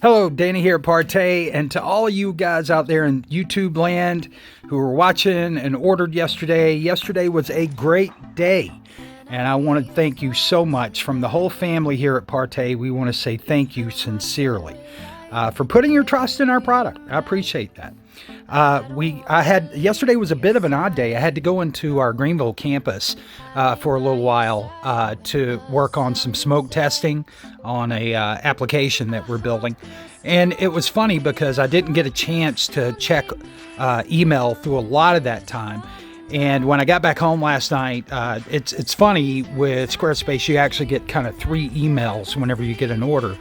Hello, Danny here at Partay, and to all of you guys out there in YouTube land who were watching and ordered yesterday. Yesterday was a great day, and I want to thank you so much from the whole family here at Partay. We want to say thank you sincerely for putting your trust in our product. I appreciate that. Yesterday was a bit of an odd day. I had to go into our Greenville campus for a little while to work on some smoke testing on a application that we're building. And it was funny because I didn't get a chance to check email through a lot of that time. And when I got back home last night, it's funny with Squarespace, you actually get kind of 3 emails whenever you get an order.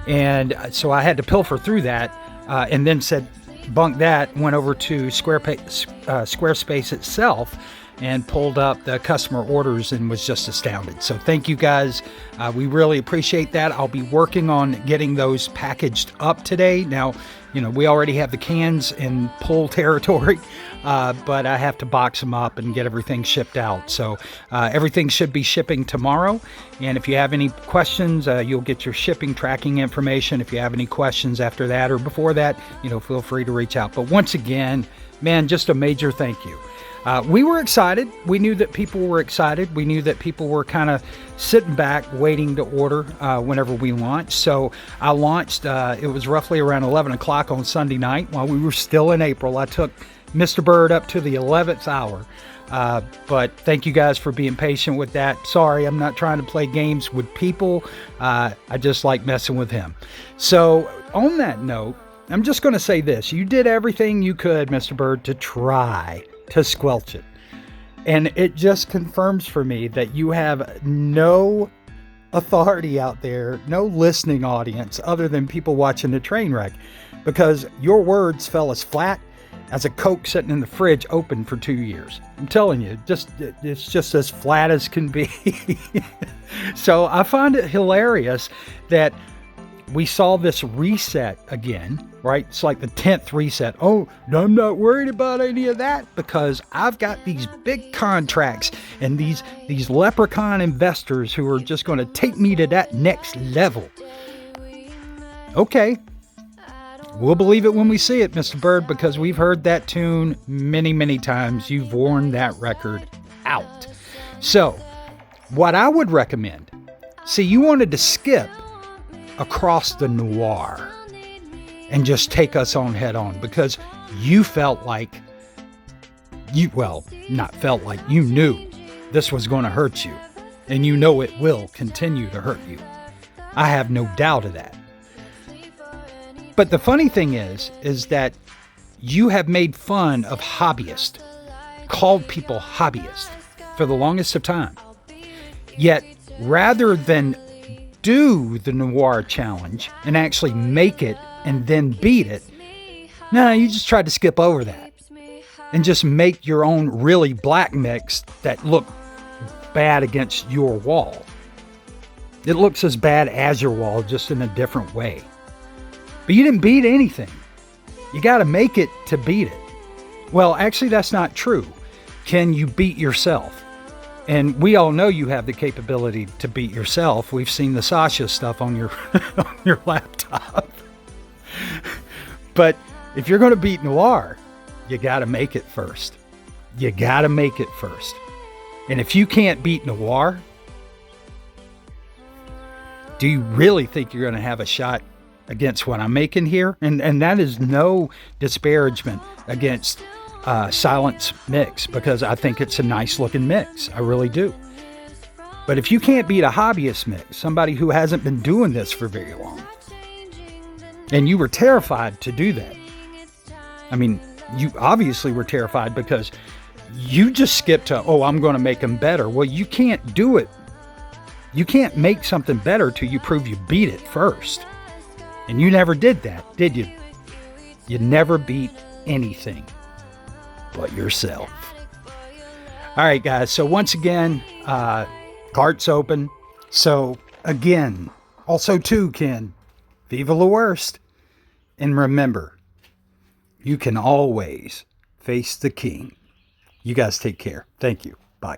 And so I had to pilfer through that and then said, bunk that, went over to Squarespace itself and pulled up the customer orders and was just astounded. So thank you guys. We really appreciate that. I'll be working on getting those packaged up today. Now, we already have the cans in pull territory, but I have to box them up and get everything shipped out. So everything should be shipping tomorrow. And if you have any questions, you'll get your shipping tracking information. If you have any questions after that or before that, feel free to reach out. But once again, man, just a major thank you. We were excited. We knew that people were excited. We knew that people were kind of sitting back waiting to order whenever we launched. So I launched, it was roughly around 11 o'clock on Sunday night while we were still in April. I took Mr. Bird up to the 11th hour. But thank you guys for being patient with that. Sorry, I'm not trying to play games with people. I just like messing with him. So on that note, I'm just going to say this. You did everything you could, Mr. Bird, to try to squelch it. And it just confirms for me that you have no authority out there, no listening audience other than people watching the train wreck, because your words fell as flat as a Coke sitting in the fridge open for 2 years. I'm telling you, it's just as flat as can be. So I find it hilarious that we saw this reset again, right? It's like the 10th reset. Oh, I'm not worried about any of that because I've got these big contracts and these leprechaun investors who are just going to take me to that next level. Okay. We'll believe it when we see it, Mr. Bird, because we've heard that tune many, many times. You've worn that record out. So what I would recommend, see, you wanted to skip across the noir and just take us on head on because you felt like you knew this was going to hurt you, and it will continue to hurt you. I have no doubt of that. But the funny thing is that you have made fun of hobbyists, called people hobbyists for the longest of time. Yet rather than do the noir challenge and actually make it and then beat it, no, you just tried to skip over that and just make your own really black mix that looked bad against your wall. It looks as bad as your wall, just in a different way. But you didn't beat anything. You got to make it to beat it. Well, actually, that's not true. Can you beat yourself? And we all know you have the capability to beat yourself. We've seen the Sasha stuff on your on your laptop. But if you're going to beat noir, you got to make it first. You got to make it first. And if you can't beat noir, do you really think you're going to have a shot against what I'm making here? And that is no disparagement against Silence mix, because I think it's a nice looking mix. I really do. But if you can't beat a hobbyist mix, somebody who hasn't been doing this for very long, and you were terrified to do that. I mean, you obviously were terrified because you just skipped to, I'm going to make them better. Well, you can't do it. You can't make something better till you prove you beat it first. And you never did that, did you? You never beat anything but yourself. All right, guys. So once again, cart's open. So again, also too, Ken, viva la worst. And remember, you can always face the king. You guys take care. Thank you. Bye.